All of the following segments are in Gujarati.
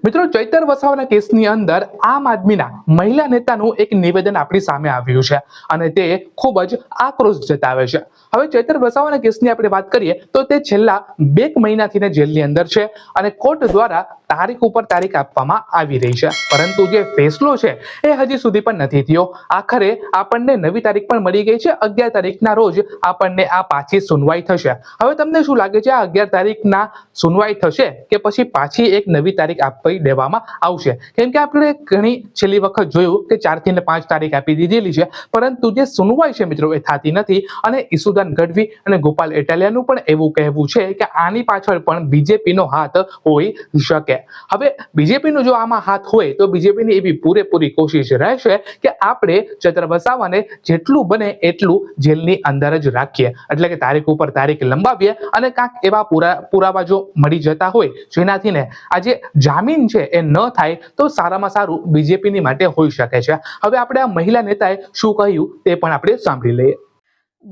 મિત્રો, ચૈતર વસાવાના કેસની અંદર આમ આદમીના મહિલા નેતાનું એક નિવેદન આપણી સામે આવ્યું છે અને તે ખૂબ જ આક્રોશ જતાવે છે. હવે ચૈતર વસાવાના કેસની આપણે વાત કરીએ તો તે છેલ્લા 2 મહિનાથી જેલની અંદર છે અને કોર્ટ દ્વારા તારીખ ઉપર તારીખ આપવામાં આવી રહી છે, પરંતુ જે ફેસલો છે એ હજી સુધી પણ નથી થયો. આખરે આપણને નવી તારીખ પણ મળી ગઈ છે. 11 તારીખના રોજ આપણને આ પાછી સુનવાઈ થશે. હવે તમને શું લાગે છે, આ 11 તારીખના સુનવાઈ થશે કે પછી પાછી એક નવી તારીખ આપી દેવામાં આવશે? કેમ કે આપણે ઘણી છેલ્લી વખત જોયું કે 4 થી 5 તારીખ આપી દીધેલી છે, પરંતુ જે સુનવાઈ છે મિત્રો એ થતી નથી. અને ઈસુદાન ગઢવી અને ગોપાલ ઇટાલિયાનું પણ એવું કહેવું છે કે આની પાછળ પણ બીજેપીનો હાથ હોઈ શકે. હવે બીજેપીનો જો આમાં હાથ હોય તો બીજેપીની એવી પૂરેપૂરી કોશિશ રહેશે કે આપણે ચૈતર વસાવાને જેટલું બને એટલું જેલની અંદર જ રાખીએ, એટલે કે તારીખ ઉપર તારીખ લંબાવીએ અને કાંક એવા પુરાવા જો મળી જતા હોય જેનાથી ને આજે જામીન છે એ ન થાય તો સારામાં સારું બીજેપીની માટે હોઈ શકે છે. હવે આપણે આ મહિલા નેતાએ શું કહ્યું તે પણ આપણે સાંભળી લઈએ.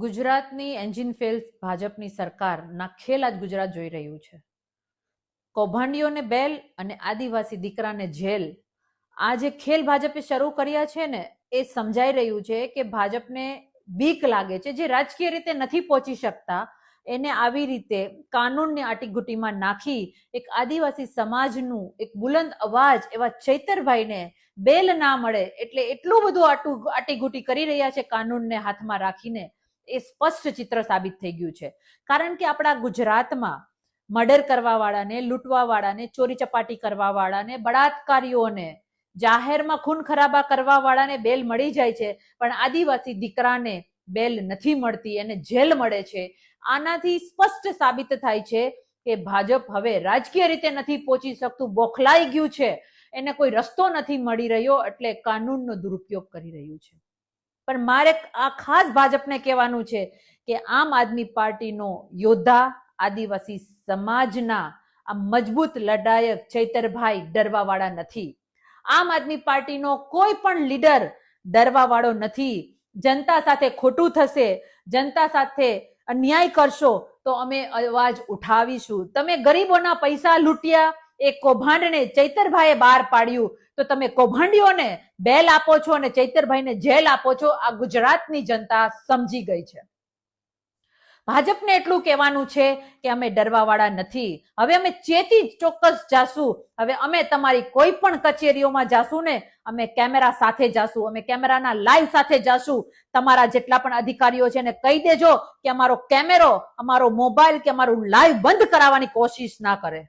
ગુજરાતની એન્જિન ફેલ ભાજપની સરકારના ખેલ આજ ગુજરાત જોઈ રહ્યું છે. કૌભાંડીઓને બેલ અને આદિવાસી દીકરાને જેલ. આ જે ખેલ ભાજપે શરૂ કર્યા છે ને એ સમજાઈ રહ્યું છે કે ભાજપને બીક લાગે છે, જે રાજકીય રીતે નથી પહોંચી શકતા એને આવી રીતે કાનૂનની આટીઘૂટીમાં નાખી એક આદિવાસી સમાજનું એક બુલંદ અવાજ એવા ચૈતરભાઈને બેલ ના મળે એટલે એટલું બધું આટીઘૂટી કરી રહ્યા છે કાનૂનને હાથમાં રાખીને. એ સ્પષ્ટ ચિત્ર સાબિત થઈ ગયું છે. કારણ કે આપણા ગુજરાતમાં મર્ડર કરવા વાળાને, લૂંટવા વાળાને, ચોરી ચપાટી કરવા વાળાને, બળાત્કારીઓને, જાહેરમાં ખૂન ખરાબા કરવા વાળાને બેલ મળી જાય છે, પણ આદિવાસી દીકરાને બેલ નથી મળતી, એને જેલ મળે છે. આનાથી સ્પષ્ટ સાબિત થાય છે કે ભાજપ હવે રાજકીય રીતે નથી પહોંચી શકતું, બોખલાઈ ગયું છે, એને કોઈ રસ્તો નથી મળી રહ્યો, એટલે કાનૂનનો દુરુપયોગ કરી રહ્યું છે. પણ મારે આ ખાસ ભાજપને કહેવાનું છે કે આમ આદમી પાર્ટીનો યોદ્ધા, આદિવાસી સમાજના આ મજબૂત લડાયક ચૈતરભાઈ ડરવા વાળા નથી. આમ આદમી પાર્ટીનો કોઈ પણ લીડર ડરવા વાળો નથી. જનતા સાથે ખોટું થશે, જનતા સાથે અન્યાય કરશો તો અમે અવાજ ઉઠાવીશું. તમે ગરીબોના પૈસા લૂંટ્યા એ કૌભાંડને ચૈતરભાઈએ બહાર પાડ્યું તો તમે કૌભાંડીઓને બેલ આપો છો અને ચૈતરભાઈને જેલ આપો છો. આ ગુજરાતની જનતા સમજી ગઈ છે. ભાજપને એટલું કહેવાનું છે કે અમે ડરવા વાળા નથી. હવે અમે ચેતી ચોક્કસ જાશું. હવે અમે તમારી કોઈ પણ કચેરીઓમાં જાશું ને અમે કેમેરા સાથે જાશું, અમે કેમેરાના લાઈવ સાથે જાશું. તમારા જેટલા પણ અધિકારીઓ છે એને કહી દેજો કે અમારો કેમેરો, અમારો મોબાઈલ કે અમારું લાઈવ બંધ કરાવવાની કોશિશ ના કરે.